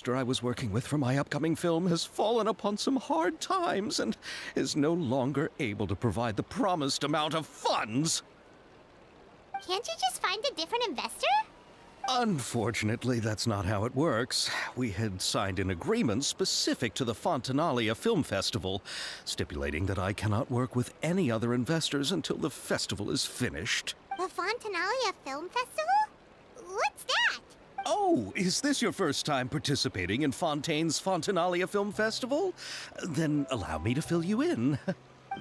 investor I was working with for my upcoming film has fallen upon some hard times and is no longer able to provide the promised amount of funds. Can't you just find a different investor? Unfortunately, that's not how it works. We had signed an agreement specific to the Fontinalia Film Festival, stipulating that I cannot work with any other investors until the festival is finished. The Fontinalia Film Festival? What's that? Oh, is this your first time participating in Fontaine's Fontinalia Film Festival? Then allow me to fill you in.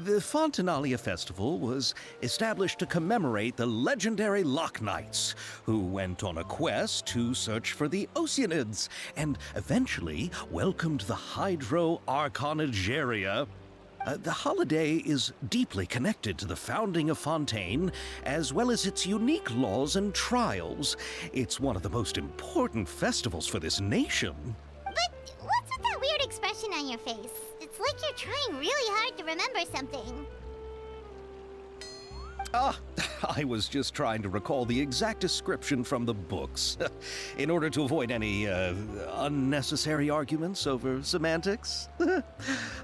The Fontinalia Festival was established to commemorate the legendary Loch Knights, who went on a quest to search for the Oceanids and eventually welcomed the Hydro Archonigeria. The holiday is deeply connected to the founding of Fontaine, as well as its unique laws and trials. It's one of the most important festivals for this nation. But what's with that weird expression on your face? It's like you're trying really hard to remember something. I was just trying to recall the exact description from the books, in order to avoid any unnecessary arguments over semantics.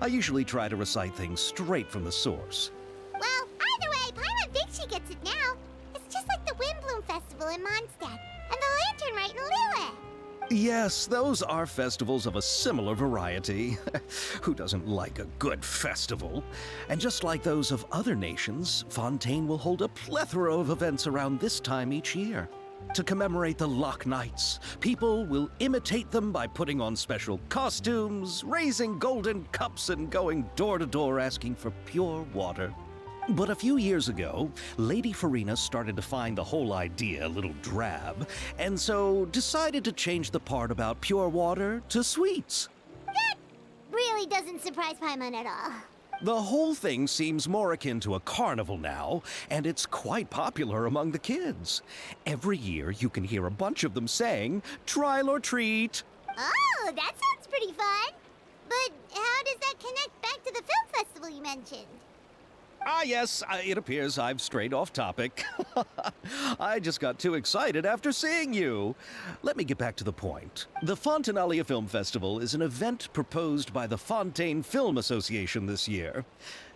I usually try to recite things straight from the source. Well, either way, Paimon thinks she gets it now. It's just like the Windbloom Festival in Mondstadt, and the Lantern Rite in Lille. Yes, those are festivals of a similar variety. Who doesn't like a good festival? And just like those of other nations, Fontaine will hold a plethora of events around this time each year. To commemorate the Loch Knights, people will imitate them by putting on special costumes, raising golden cups, and going door to door asking for pure water. But a few years ago, Lady Farina started to find the whole idea a little drab, and so decided to change the part about pure water to sweets. That really doesn't surprise Paimon at all. The whole thing seems more akin to a carnival now, and it's quite popular among the kids. Every year you can hear a bunch of them saying, "Trial or treat." Oh, that sounds pretty fun. But how does that connect back to the film festival you mentioned? Yes, it appears I've strayed off topic. I just got too excited after seeing you. Let me get back to the point. The Fontinalia Film Festival is an event proposed by the Fontaine Film Association this year.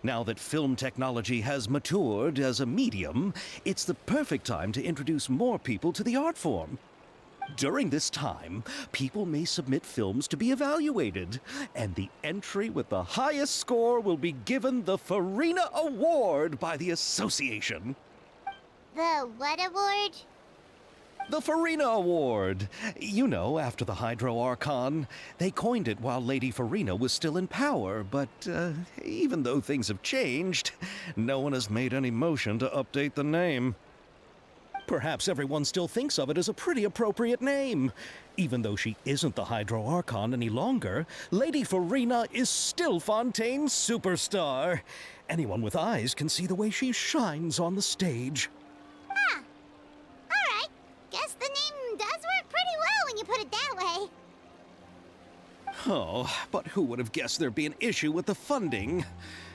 Now that film technology has matured as a medium, it's the perfect time to introduce more people to the art form. During this time, people may submit films to be evaluated, and the entry with the highest score will be given the Farina Award by the association. The what award? The Farina Award. You know, after the Hydro Archon. They coined it while Lady Farina was still in power, but even though things have changed, no one has made any motion to update the name. Perhaps everyone still thinks of it as a pretty appropriate name. Even though she isn't the Hydro Archon any longer, Lady Farina is still Fontaine's superstar. Anyone with eyes can see the way she shines on the stage. Huh. Alright. Guess the name does work pretty well when you put it that way. Oh, but who would have guessed there'd be an issue with the funding?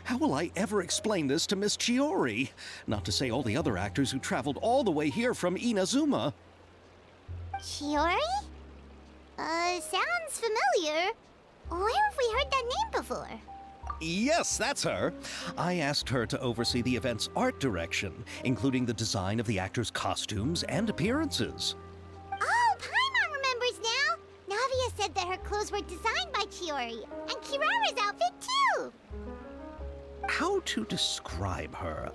How will I ever explain this to Miss Chiori? Not to say all the other actors who traveled all the way here from Inazuma. Chiori? Sounds familiar. Where have we heard that name before? Yes, that's her. I asked her to oversee the event's art direction, including the design of the actors' costumes and appearances. Oh, Paimon remembers now! Navia said that her clothes were designed by Chiori, and Kirara's outfit too! How to describe her?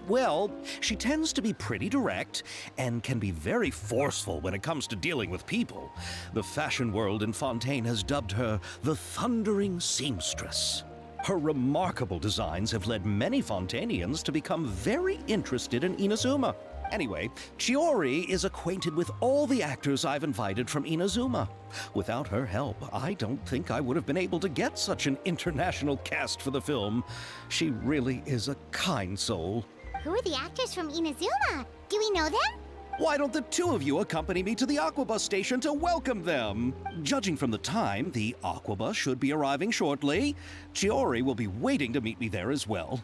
Well, she tends to be pretty direct and can be very forceful when it comes to dealing with people. The fashion world in Fontaine has dubbed her the Thundering Seamstress. Her remarkable designs have led many Fontainians to become very interested in Inazuma. Anyway, Chiori is acquainted with all the actors I've invited from Inazuma. Without her help, I don't think I would have been able to get such an international cast for the film. She really is a kind soul. Who are the actors from Inazuma? Do we know them? Why don't the two of you accompany me to the Aquabus station to welcome them? Judging from the time, the Aquabus should be arriving shortly. Chiori will be waiting to meet me there as well.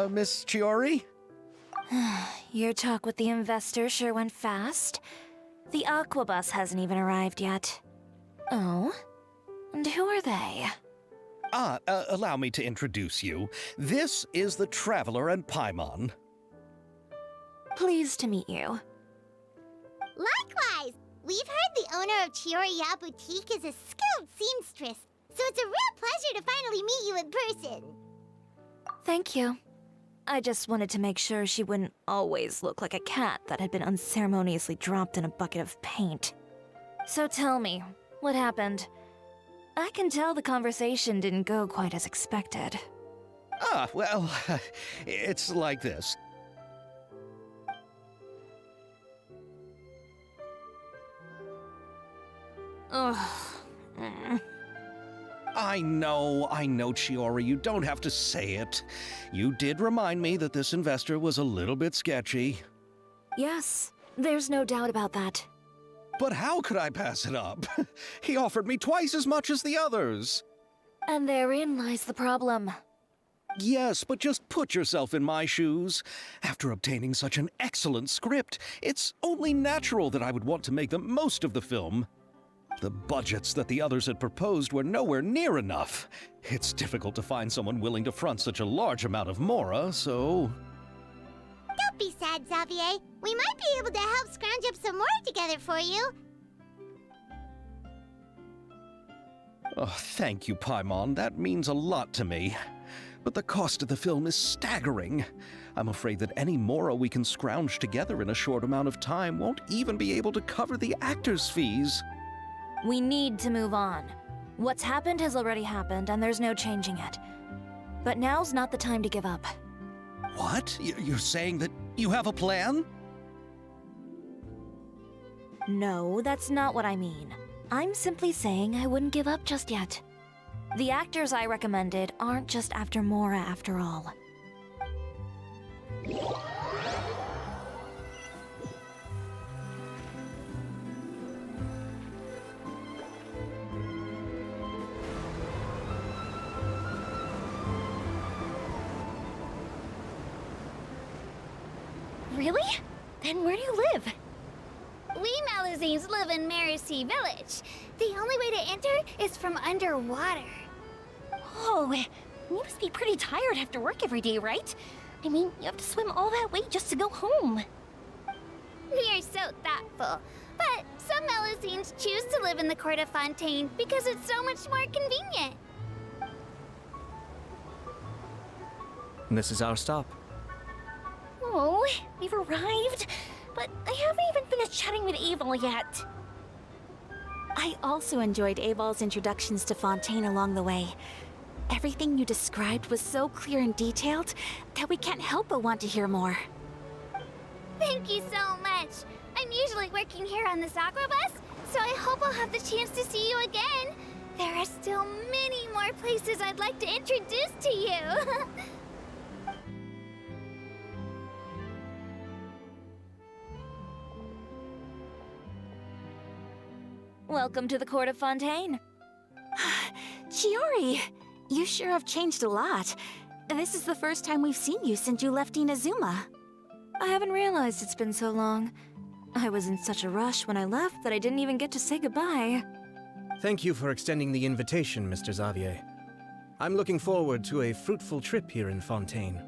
Miss Chiori? Your talk with the investor sure went fast. The Aquabus hasn't even arrived yet. Oh? And who are they? Allow me to introduce you. This is the Traveler and Paimon. Pleased to meet you. Likewise! We've heard the owner of Chioriya Boutique is a skilled seamstress, so it's a real pleasure to finally meet you in person. Thank you. I just wanted to make sure she wouldn't always look like a cat that had been unceremoniously dropped in a bucket of paint. So tell me, what happened? I can tell the conversation didn't go quite as expected. Well, it's like this. Ugh. I know, Chiori, you don't have to say it. You did remind me that this investor was a little bit sketchy. Yes, there's no doubt about that. But how could I pass it up? He offered me twice as much as the others. And therein lies the problem. Yes, but just put yourself in my shoes. After obtaining such an excellent script, it's only natural that I would want to make the most of the film. The budgets that the others had proposed were nowhere near enough. It's difficult to find someone willing to front such a large amount of mora, so... Don't be sad, Xavier. We might be able to help scrounge up some more together for you. Oh, thank you, Paimon. That means a lot to me. But the cost of the film is staggering. I'm afraid that any mora we can scrounge together in a short amount of time won't even be able to cover the actors' fees. We need to move on. What's happened has already happened, and there's no changing it. But now's not the time to give up. What? You're saying that you have a plan? No, that's not what I mean. I'm simply saying I wouldn't give up just yet. The actors I recommended aren't just after mora after all. Really? Then where do you live? We Malazines live in Marcy Village. The only way to enter is from underwater. Oh, you must be pretty tired after work every day, right? I mean, you have to swim all that way just to go home. We are so thoughtful. But some Malazines choose to live in the court of Fontaine because it's so much more convenient. This is our stop. Oh, we've arrived, but I haven't even finished chatting with Abel yet. I also enjoyed Abal's introductions to Fontaine along the way. Everything you described was so clear and detailed that we can't help but want to hear more. Thank you so much. I'm usually working here on this Aquabus, so I hope I'll have the chance to see you again. There are still many more places I'd like to introduce to you. Welcome to the court of Fontaine. Chiori, you sure have changed a lot. This is the first time we've seen you since you left Inazuma. I haven't realized it's been so long. I was in such a rush when I left that I didn't even get to say goodbye. Thank you for extending the invitation, Mr. Xavier. I'm looking forward to a fruitful trip here in Fontaine.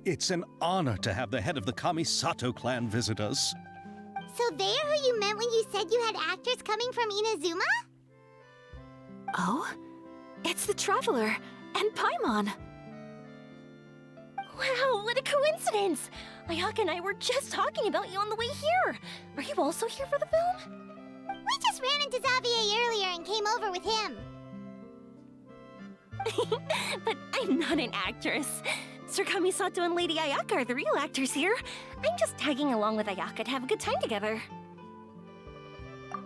It's an honor to have the head of the Kamisato clan visit us. So they're who you meant when you said you had actors coming from Inazuma? Oh? It's the Traveler and Paimon. Wow, what a coincidence! Ayaka and I were just talking about you on the way here. Are you also here for the film? We just ran into Xavier earlier and came over with him. But I'm not an actress. Sir Kamisato and Lady Ayaka are the real actors here. I'm just tagging along with Ayaka to have a good time together.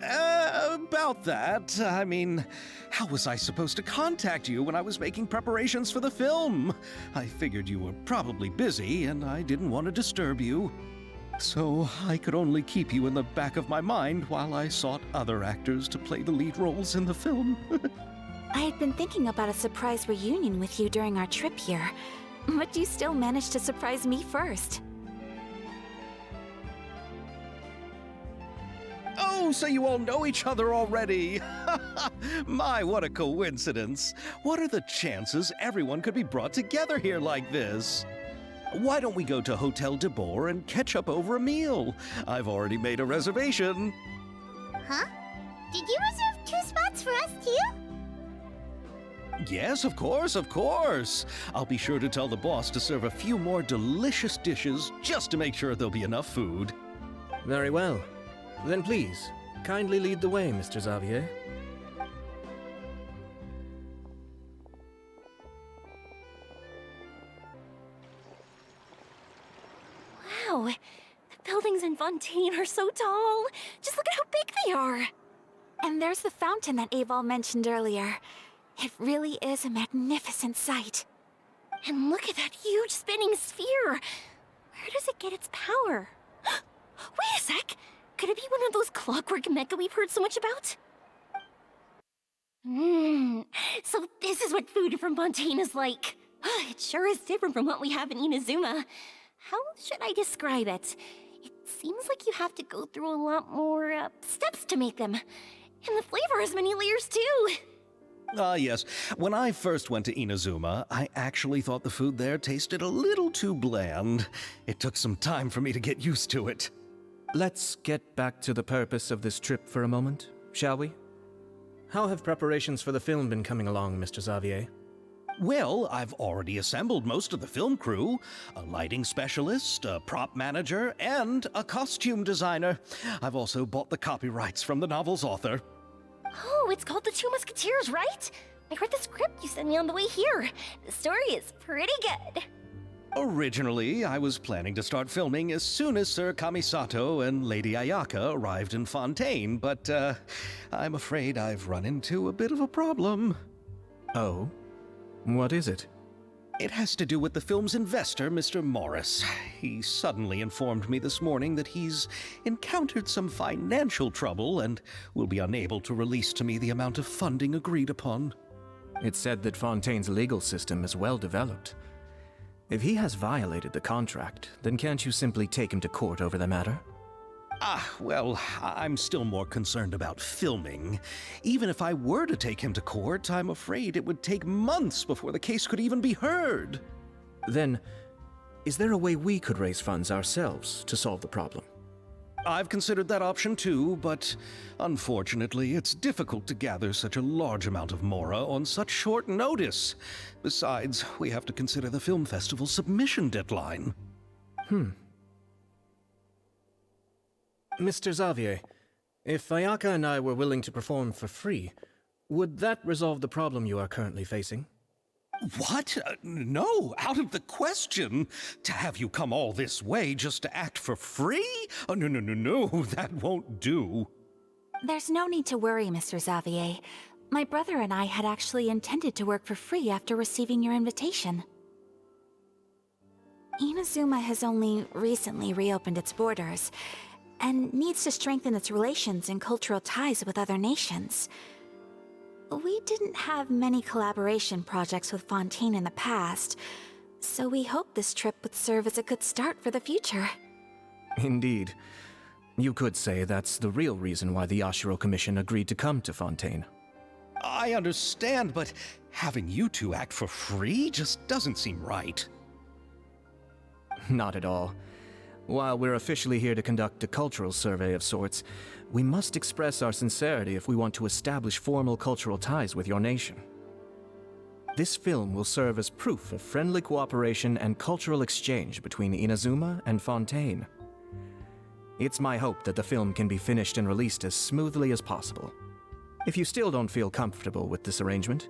About that, I mean, how was I supposed to contact you when I was making preparations for the film? I figured you were probably busy, and I didn't want to disturb you. So I could only keep you in the back of my mind while I sought other actors to play the lead roles in the film. I had been thinking about a surprise reunion with you during our trip here, but you still managed to surprise me first. Oh, so you all know each other already. My, what a coincidence. What are the chances everyone could be brought together here like this? Why don't we go to Hotel de Boer and catch up over a meal? I've already made a reservation. Huh? Did you reserve 2 spots for us too? Yes, of course, of course. I'll be sure to tell the boss to serve a few more delicious dishes just to make sure there'll be enough food. Very well. Then please, kindly lead the way, Mr. Xavier. Wow, the buildings in Fontaine are so tall. Just look at how big they are. And there's the fountain that Aval mentioned earlier. It really is a magnificent sight. And look at that huge spinning sphere. Where does it get its power? Wait a sec. Could it be one of those clockwork mecha we've heard so much about? So this is what food from Fontaine is like. It sure is different from what we have in Inazuma. How should I describe it? It seems like you have to go through a lot more steps to make them. And the flavor has many layers too. Ah, yes. When I first went to Inazuma, I actually thought the food there tasted a little too bland. It took some time for me to get used to it. Let's get back to the purpose of this trip for a moment, shall we? How have preparations for the film been coming along, Mr. Xavier? Well, I've already assembled most of the film crew, a lighting specialist, a prop manager, and a costume designer. I've also bought the copyrights from the novel's author. Oh, it's called The Two Musketeers, right? I read the script you sent me on the way here. The story is pretty good. Originally, I was planning to start filming as soon as Sir Kamisato and Lady Ayaka arrived in Fontaine, but I'm afraid I've run into a bit of a problem. Oh? What is it? It has to do with the film's investor, Mr. Morris. He suddenly informed me this morning that he's encountered some financial trouble and will be unable to release to me the amount of funding agreed upon. It's said that Fontaine's legal system is well developed. If he has violated the contract, then can't you simply take him to court over the matter? Well, I'm still more concerned about filming. Even if I were to take him to court, I'm afraid it would take months before the case could even be heard. Then, is there a way we could raise funds ourselves to solve the problem? I've considered that option too, but unfortunately, it's difficult to gather such a large amount of mora on such short notice. Besides, we have to consider the film festival's submission deadline. Mr. Xavier, if Ayaka and I were willing to perform for free, would that resolve the problem you are currently facing? What? No, out of the question. To have you come all this way just to act for free? Oh, no, that won't do. There's no need to worry, Mr. Xavier. My brother and I had actually intended to work for free after receiving your invitation. Inazuma has only recently reopened its borders, and needs to strengthen its relations and cultural ties with other nations. We didn't have many collaboration projects with Fontaine in the past, so we hoped this trip would serve as a good start for the future. Indeed. You could say that's the real reason why the Yashiro Commission agreed to come to Fontaine. I understand, but having you two act for free just doesn't seem right. Not at all. While we're officially here to conduct a cultural survey of sorts, we must express our sincerity if we want to establish formal cultural ties with your nation. This film will serve as proof of friendly cooperation and cultural exchange between Inazuma and Fontaine. It's my hope that the film can be finished and released as smoothly as possible. If you still don't feel comfortable with this arrangement,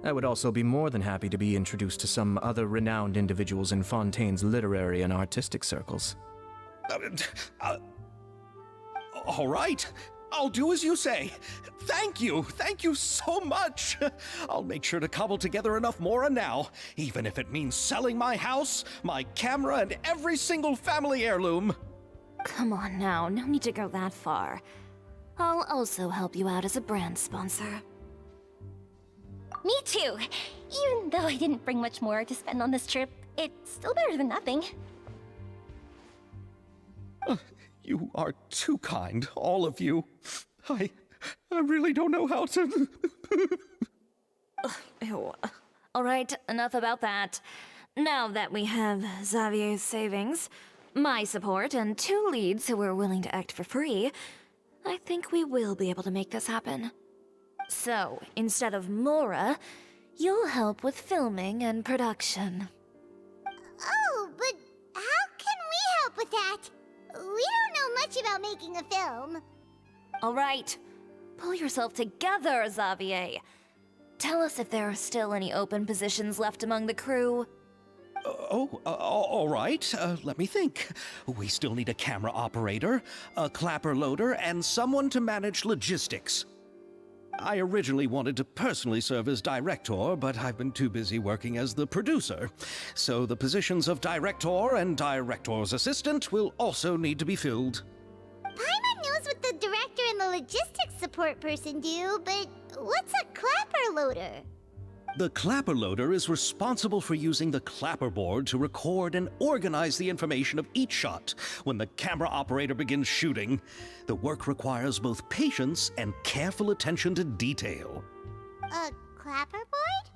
I would also be more than happy to be introduced to some other renowned individuals in Fontaine's literary and artistic circles. All right. I'll do as you say. Thank you so much. I'll make sure to cobble together enough mora now, even if it means selling my house, my camera, and every single family heirloom. Come on now, no need to go that far. I'll also help you out as a brand sponsor. Me too. Even though I didn't bring much more to spend on this trip, it's still better than nothing. You are too kind, all of you. I really don't know how to... Ew. All right, enough about that. Now that we have Xavier's savings, my support, and 2 leads who are willing to act for free, I think we will be able to make this happen. So, instead of Mora, you'll help with filming and production. Oh, but how can we help with that? We don't know much about making a film. All right, pull yourself together, Xavier. Tell us if there are still any open positions left among the crew. All right. Let me think. We still need a camera operator, a clapper loader, and someone to manage logistics. I originally wanted to personally serve as director, but I've been too busy working as the producer. So the positions of director and director's assistant will also need to be filled. Paimon knows what the director and the logistics support person do, but what's a clapper loader? The clapper loader is responsible for using the clapper board to record and organize the information of each shot when the camera operator begins shooting. The work requires both patience and careful attention to detail. A clapper board?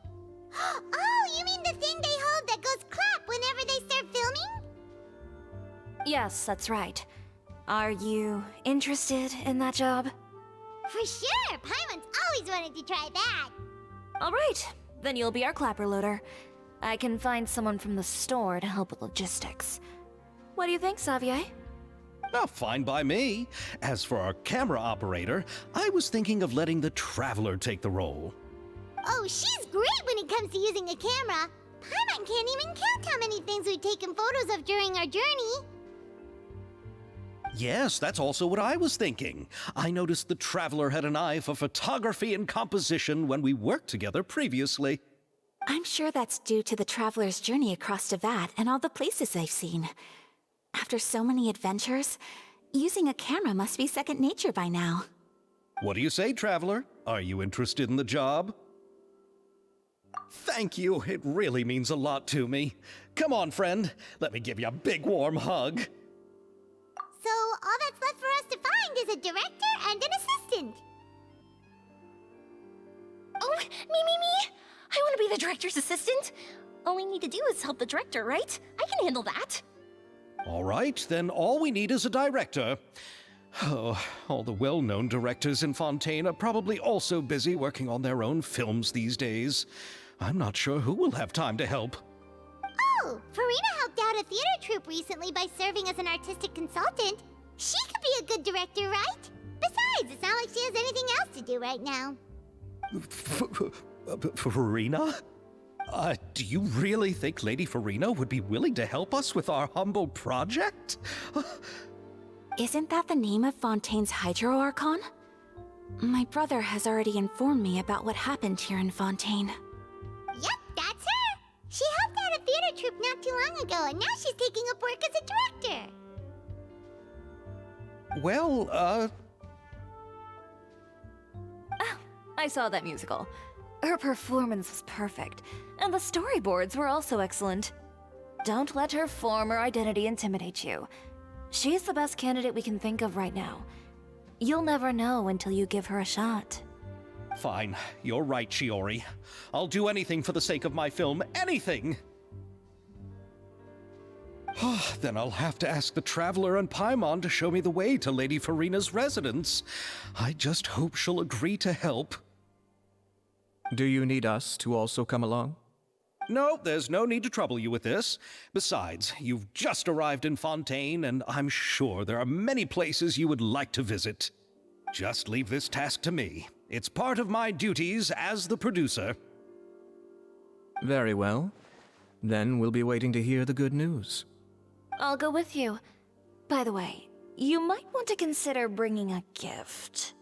Oh, you mean the thing they hold that goes clap whenever they start filming? Yes, that's right. Are you interested in that job? For sure! Paimon's always wanted to try that. All right, then you'll be our clapper loader. I can find someone from the store to help with logistics. What do you think, Xavier? Oh, fine by me. As for our camera operator, I was thinking of letting the Traveler take the role. Oh, she's great when it comes to using a camera. Paimon can't even count how many things we've taken photos of during our journey. Yes, that's also what I was thinking. I noticed the Traveler had an eye for photography and composition when we worked together previously. I'm sure that's due to the traveler's journey across Devat and all the places they've seen. After so many adventures, using a camera must be second nature by now. What do you say, Traveler? Are you interested in the job? Thank you. It really means a lot to me. Come on, friend. Let me give you a big warm hug. So all that's left for us to find is a director and an assistant. Oh, me! I want to be the director's assistant. All we need to do is help the director, right? I can handle that. All right, then all we need is a director. Oh, all the well-known directors in Fontaine are probably also busy working on their own films these days. I'm not sure who will have time to help. Oh, Farina helped out a theater troupe recently by serving as an artistic consultant. She could be a good director, right? Besides, it's not like she has anything else to do right now. Farina? Do you really think Lady Farina would be willing to help us with our humble project? Isn't that the name of Fontaine's Hydro Archon? My brother has already informed me about what happened here in Fontaine. Yep, that's her. She helped out a theater troupe not too long ago, and now she's taking up work as a director. Well, Oh, I saw that musical. Her performance was perfect, and the storyboards were also excellent. Don't let her former identity intimidate you. She's the best candidate we can think of right now. You'll never know until you give her a shot. Fine. You're right, Shiori. I'll do anything for the sake of my film. Anything! Then I'll have to ask the Traveler and Paimon to show me the way to Lady Farina's residence. I just hope she'll agree to help. Do you need us to also come along? No, there's no need to trouble you with this. Besides, you've just arrived in Fontaine, and I'm sure there are many places you would like to visit. Just leave this task to me. It's part of my duties as the producer. Very well. Then we'll be waiting to hear the good news. I'll go with you. By the way, you might want to consider bringing a gift.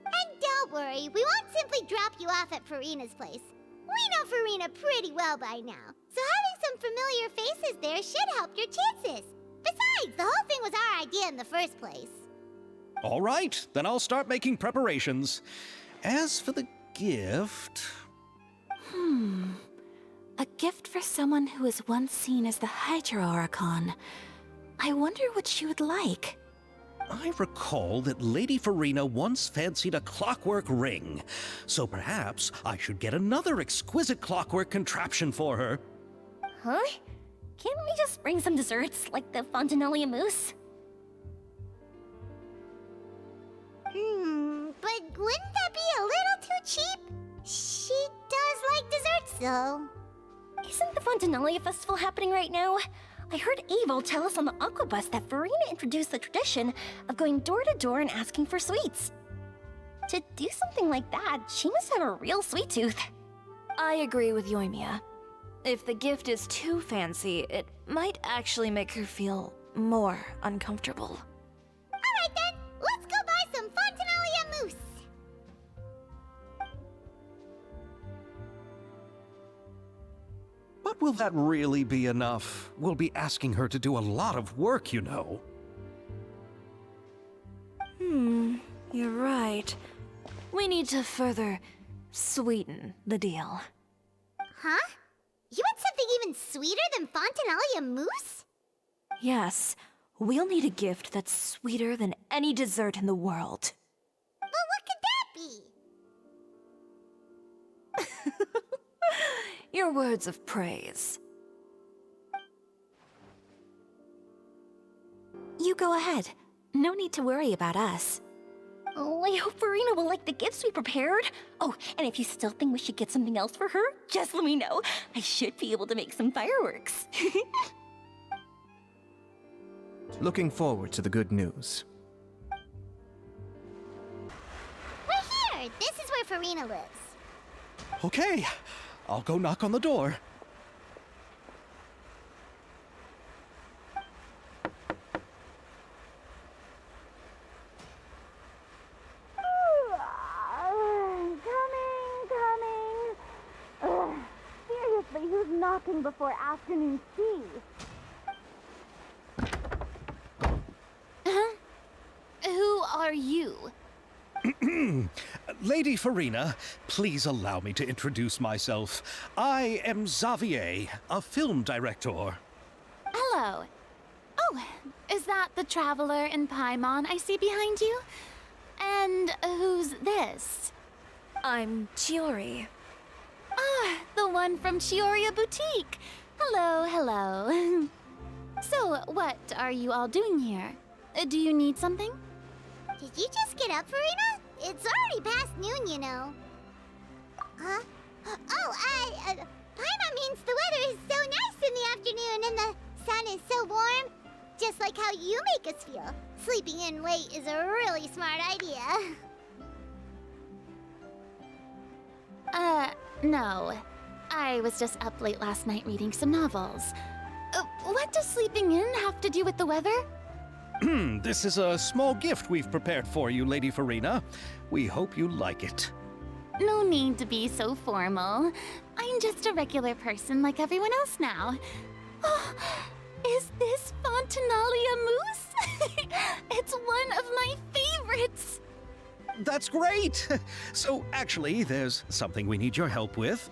And don't worry, we won't simply drop you off at Farina's place. We know Farina pretty well by now, so having some familiar faces there should help your chances. Besides, the whole thing was our idea in the first place. All right, then I'll start making preparations. As for the gift... A gift for someone who was once seen as the Hydra Oricon. I wonder what she would like. I recall that Lady Farina once fancied a clockwork ring, so perhaps I should get another exquisite clockwork contraption for her. Huh? Can't we just bring some desserts, like the Fontinalia mousse? But wouldn't that be a little too cheap? She does like desserts, though. Isn't the Fontinalia Festival happening right now? I heard Evil tell us on the Aquabus that Farina introduced the tradition of going door to door and asking for sweets. To do something like that, she must have a real sweet tooth. I agree with Yoimiya. If the gift is too fancy, it might actually make her feel more uncomfortable. Alright then, let's go buy some Fontinalia mousse. But will that really be enough? We'll be asking her to do a lot of work, you know. You're right. We need to further sweeten the deal. Huh? You want something even sweeter than Fontinalia mousse? Yes, we'll need a gift that's sweeter than any dessert in the world. Well, what could that be? Your words of praise. You go ahead. No need to worry about us. Oh, I hope Farina will like the gifts we prepared. Oh, and if you still think we should get something else for her, just let me know. I should be able to make some fireworks. Looking forward to the good news. We're here! This is where Farina lives. Okay, I'll go knock on the door. Coming. Seriously, who's knocking before afternoon tea? Who are you? Lady Farina, please allow me to introduce myself. I am Xavier, a film director. Hello. Oh, is that the traveler in Paimon I see behind you? And who's this? I'm Chiori. Ah, the one from Chioria Boutique. Hello, hello. So, what are you all doing here? Do you need something? Did you just get up, Farina? It's already past noon, you know. Huh? Oh, Paimon means the weather is so nice in the afternoon and the sun is so warm. Just like how you make us feel. Sleeping in late is a really smart idea. No. I was just up late last night reading some novels. What does sleeping in have to do with the weather? This is a small gift we've prepared for you, Lady Farina. We hope you like it. No need to be so formal. I'm just a regular person like everyone else now. Oh, is this Fontinalia mousse? It's one of my favorites. That's great! So, actually, there's something we need your help with.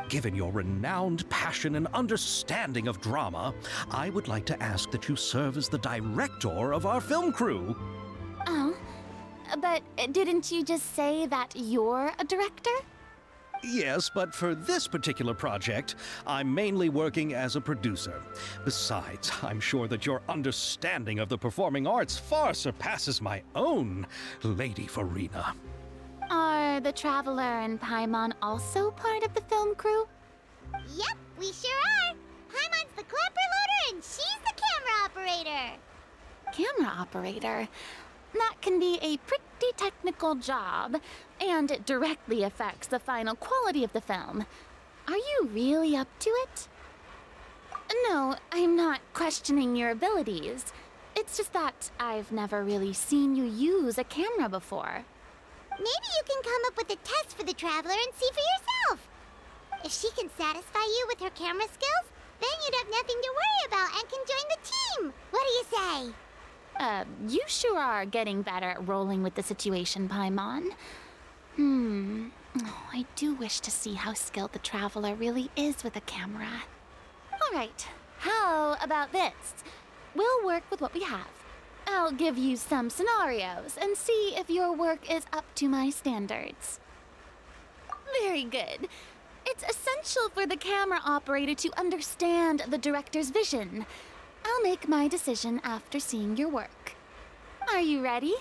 Given your renowned passion and understanding of drama, I would like to ask that you serve as the director of our film crew. Oh, but didn't you just say that you're a director? Yes, but for this particular project, I'm mainly working as a producer. Besides, I'm sure that your understanding of the performing arts far surpasses my own, Lady Farina. Are the Traveler and Paimon also part of the film crew? Yep, we sure are. Paimon's the clapper loader and she's the camera operator. Camera operator? That can be a pretty technical job, and it directly affects the final quality of the film. Are you really up to it? No, I'm not questioning your abilities. It's just that I've never really seen you use a camera before. Maybe you can come up with a test for the Traveler and see for yourself. If she can satisfy you with her camera skills, then you'd have nothing to worry about and can join the team. What do you say? You sure are getting better at rolling with the situation, Paimon. Oh, I do wish to see how skilled the Traveler really is with a camera. All right, how about this? We'll work with what we have. I'll give you some scenarios and see if your work is up to my standards. Very good. It's essential for the camera operator to understand the director's vision. I'll make my decision after seeing your work. Are you ready?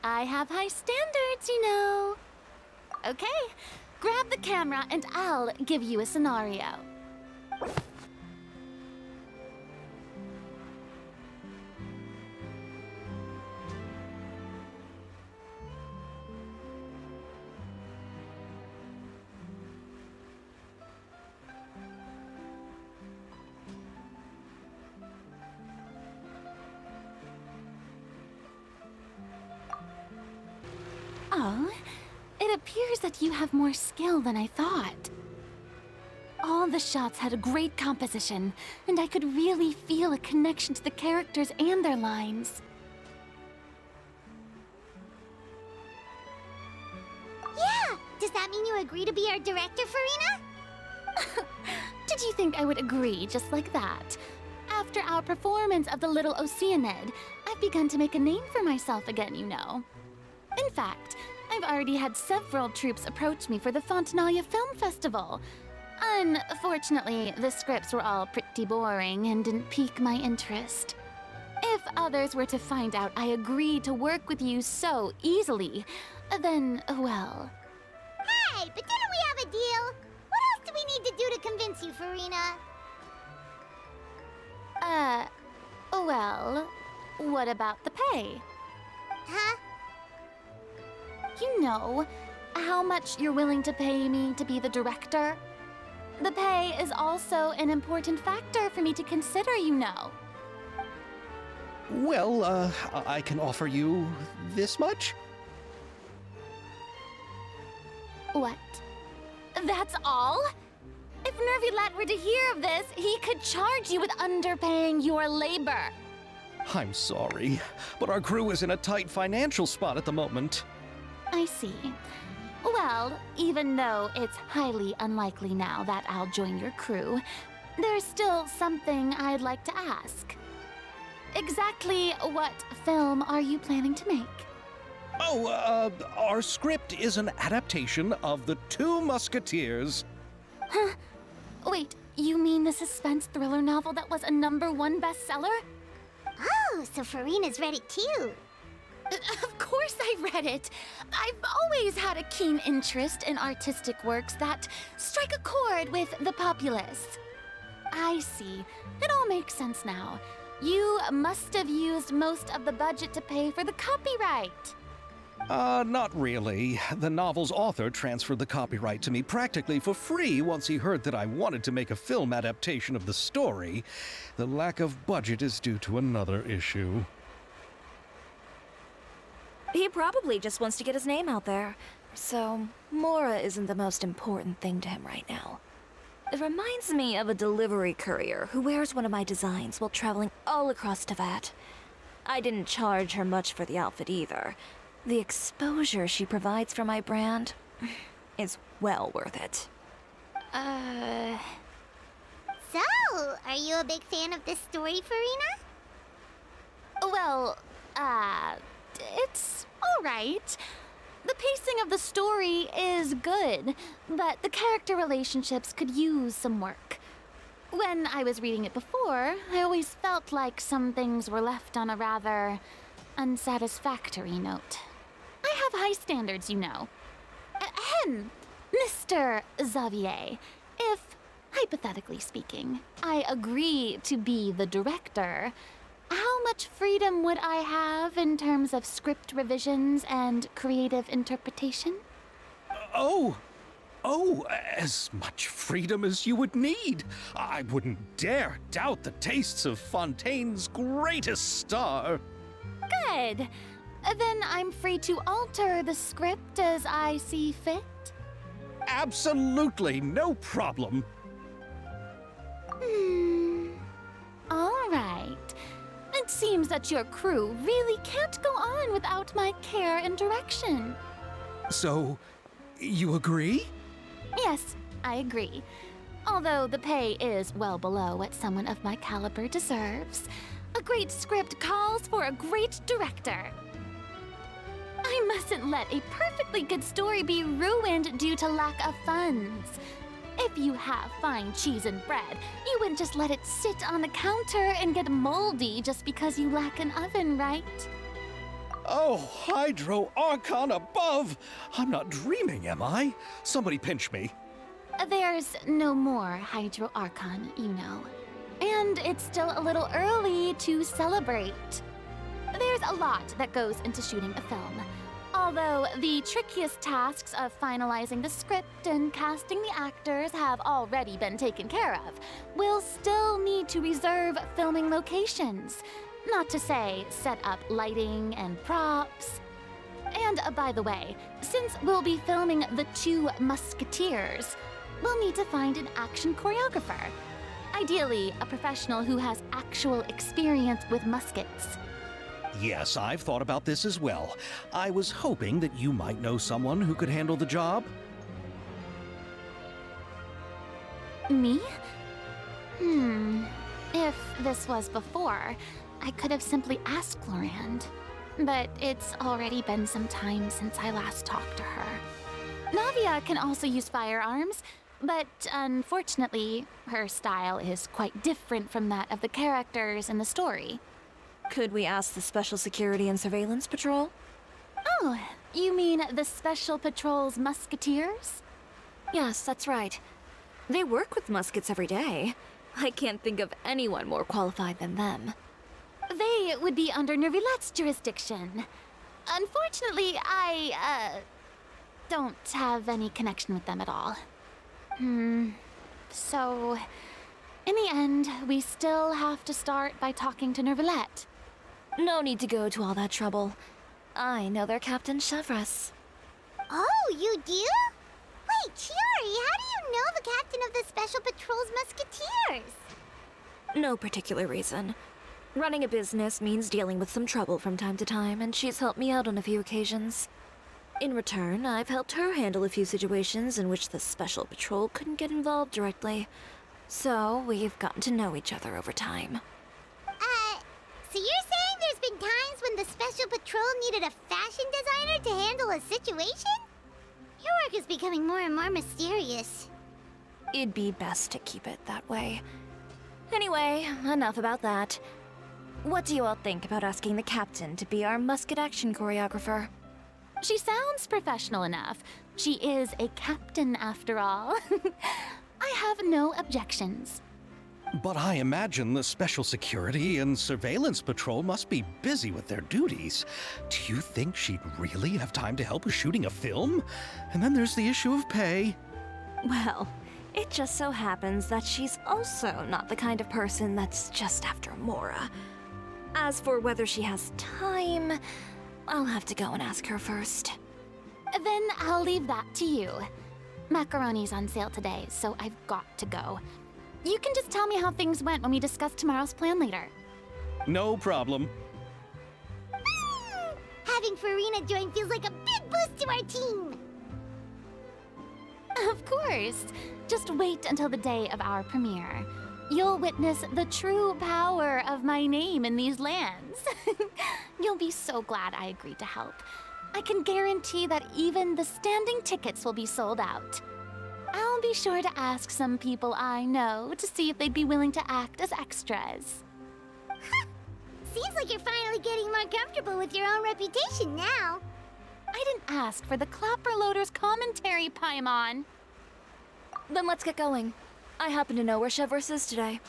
I have high standards, you know. Okay, grab the camera and I'll give you a scenario. Oh, it appears that you have more skill than I thought. All the shots had a great composition, and I could really feel a connection to the characters and their lines. Yeah! Does that mean you agree to be our director, Farina? Did you think I would agree just like that? After our performance of The Little Oceanid, I've begun to make a name for myself again, you know. In fact, I've already had several troops approach me for the Fontinalia Film Festival. Unfortunately, the scripts were all pretty boring and didn't pique my interest. If others were to find out I agreed to work with you so easily, then, well... Hey, but didn't we have a deal? What else do we need to do to convince you, Farina? Well, what about the pay? Huh? You know, how much you're willing to pay me to be the director? The pay is also an important factor for me to consider, you know. Well, I can offer you this much? What? That's all? If Nervylat were to hear of this, he could charge you with underpaying your labor. I'm sorry, but our crew is in a tight financial spot at the moment. I see. Well, even though it's highly unlikely now that I'll join your crew, there's still something I'd like to ask. Exactly what film are you planning to make? Oh, our script is an adaptation of The Two Musketeers. Huh? Wait, you mean the suspense thriller novel that was a #1 bestseller? Oh, so Farina's read it too. Of course I read it. I've always had a keen interest in artistic works that strike a chord with the populace. I see. It all makes sense now. You must have used most of the budget to pay for the copyright. Not really. The novel's author transferred the copyright to me practically for free once he heard that I wanted to make a film adaptation of the story. The lack of budget is due to another issue. He probably just wants to get his name out there. So, Mora isn't the most important thing to him right now. It reminds me of a delivery courier who wears one of my designs while traveling all across Teyvat. I didn't charge her much for the outfit either. The exposure she provides for my brand is well worth it. So, are you a big fan of this story, Farina? Well, it's all right. The pacing of the story is good, but the character relationships could use some work. When I was reading it before, I always felt like some things were left on a rather unsatisfactory note. I have high standards, you know. Ahem, Mr. Xavier, if, hypothetically speaking, I agree to be the director, how much freedom would I have in terms of script revisions and creative interpretation? Oh, as much freedom as you would need. I wouldn't dare doubt the tastes of Fontaine's greatest star. Good. Then I'm free to alter the script as I see fit? Absolutely, no problem. All right. It seems that your crew really can't go on without my care and direction. So, You agree? Yes, I agree. Although the pay is well below what someone of my caliber deserves. A great script calls for a great director. I mustn't let a perfectly good story be ruined due to lack of funds. If you have fine cheese and bread, you wouldn't just let it sit on the counter and get moldy just because you lack an oven, right? Oh, Hydro Archon above! I'm not dreaming, am I? Somebody pinch me. There's no more Hydro Archon, you know. And it's still a little early to celebrate. There's a lot that goes into shooting a film. Although the trickiest tasks of finalizing the script and casting the actors have already been taken care of, we'll still need to reserve filming locations. Not to say set up lighting and props. And by the way, since we'll be filming The Two Musketeers, we'll need to find an action choreographer. Ideally, a professional who has actual experience with muskets. Yes, I've thought about this as well. I was hoping that you might know someone who could handle the job. Me? If this was before, I could have simply asked Glorand. But it's already been some time since I last talked to her. Navia can also use firearms, but unfortunately, her style is quite different from that of the characters in the story. Could we ask the Special Security and Surveillance Patrol? Oh, you mean the Special Patrol's Musketeers? Yes, that's right. They work with muskets every day. I can't think of anyone more qualified than them. They would be under Nervilette's jurisdiction. Unfortunately, I, don't have any connection with them at all. So, in the end, we still have to start by talking to Nervilette. No need to go to all that trouble. I know their Captain Chevres. Oh, you do? Wait, Chiori, how do you know the captain of the Special Patrol's Musketeers? No particular reason. Running a business means dealing with some trouble from time to time, and she's helped me out on a few occasions. In return, I've helped her handle a few situations in which the Special Patrol couldn't get involved directly. So, we've gotten to know each other over time. So you're saying there's been times when the Special Patrol needed a fashion designer to handle a situation? Your work is becoming more and more mysterious. It'd be best to keep it that way. Anyway, enough about that. What do you all think about asking the captain to be our musket action choreographer? She sounds professional enough. She is a captain, after all. I have no objections. But I imagine the Special Security and Surveillance Patrol must be busy with their duties. Do you think she'd really have time to help with shooting a film? And then there's the issue of pay. Well, it just so happens that she's also not the kind of person that's just after Mora. As for whether she has time, I'll have to go and ask her first. Then I'll leave that to you. Macaroni's on sale today, so I've got to go. You can just tell me how things went when we discuss tomorrow's plan later. No problem. Having Farina join feels like a big boost to our team. Of course. Just wait until the day of our premiere. You'll witness the true power of my name in these lands. You'll be so glad I agreed to help. I can guarantee that even the standing tickets will be sold out. I'll be sure to ask some people I know to see if they'd be willing to act as extras. Seems like you're finally getting more comfortable with your own reputation now. I didn't ask for the Clapper Loader's commentary, Paimon. Then let's get going. I happen to know where Chevres is today.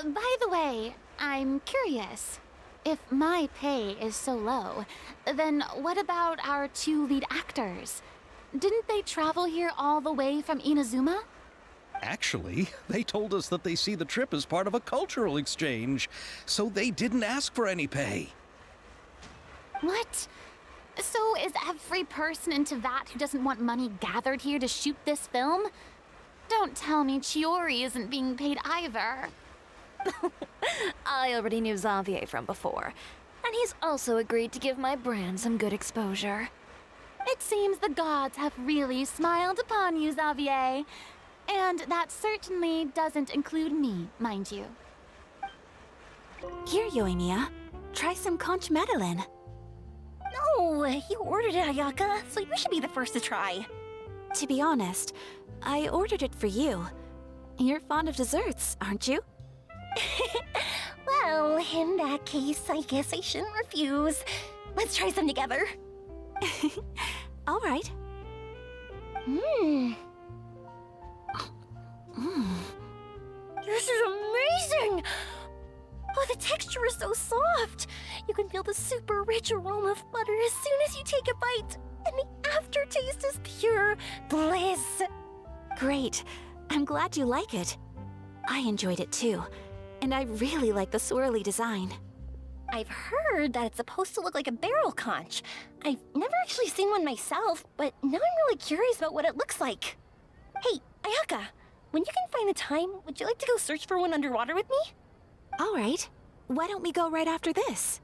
By the way, I'm curious. If my pay is so low, then what about our two lead actors? Didn't they travel here all the way from Inazuma? Actually, they told us that they see the trip as part of a cultural exchange, so they didn't ask for any pay. What? So is every person in Tevat who doesn't want money gathered here to shoot this film? Don't tell me Chiori isn't being paid either. I already knew Xavier from before, and he's also agreed to give my brand some good exposure. It It seems the gods have really smiled upon you, Xavier. And that certainly doesn't include me, mind you. Here, Yoimiya. Try some conch metalin. No, you ordered it, Ayaka, so you should be the first to try. To be honest, I ordered it for you. You're fond of desserts, aren't you? Well, in that case, I guess I shouldn't refuse. Let's try some together. All right. This is amazing! Oh, the texture is so soft. You can feel the super rich aroma of butter as soon as you take a bite. And the aftertaste is pure bliss. Great. I'm glad you like it. I enjoyed it too. And I really like the swirly design. I've heard that it's supposed to look like a barrel conch. I've never actually seen one myself, but now I'm really curious about what it looks like. Hey, Ayaka, when you can find the time, would you like to go search for one underwater with me? All right. Why don't we go right after this?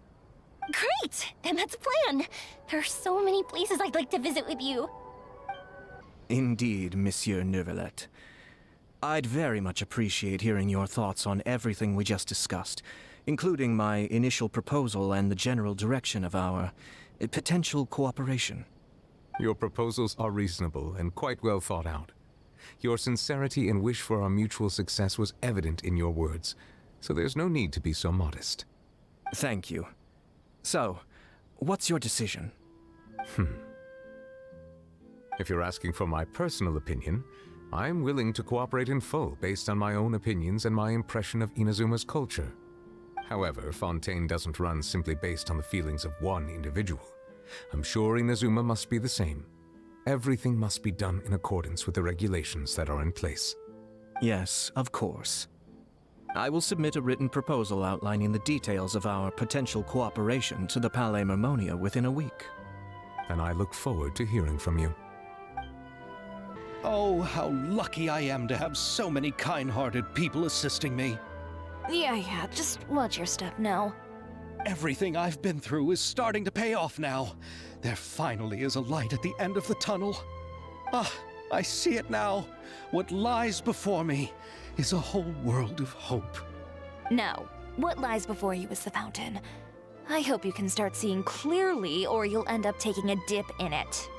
Great! Then that's a plan. There are so many places I'd like to visit with you. Indeed, Monsieur Neuvillette. I'd very much appreciate hearing your thoughts on everything we just discussed, including my initial proposal and the general direction of our potential cooperation. Your proposals are reasonable and quite well thought out. Your sincerity and wish for our mutual success was evident in your words, so there's no need to be so modest. Thank you. So, what's your decision? If you're asking for my personal opinion, I'm willing to cooperate in full based on my own opinions and my impression of Inazuma's culture. However, Fontaine doesn't run simply based on the feelings of one individual. I'm sure Inazuma must be the same. Everything must be done in accordance with the regulations that are in place. Yes, of course. I will submit a written proposal outlining the details of our potential cooperation to the Palais Mermonia within a week. And I look forward to hearing from you. Oh, how lucky I am to have so many kind-hearted people assisting me. Yeah, just watch your step now. Everything I've been through is starting to pay off now. There finally is a light at the end of the tunnel. Ah, I see it now. What lies before me is a whole world of hope. No, what lies before you is the fountain. I hope you can start seeing clearly, or you'll end up taking a dip in it.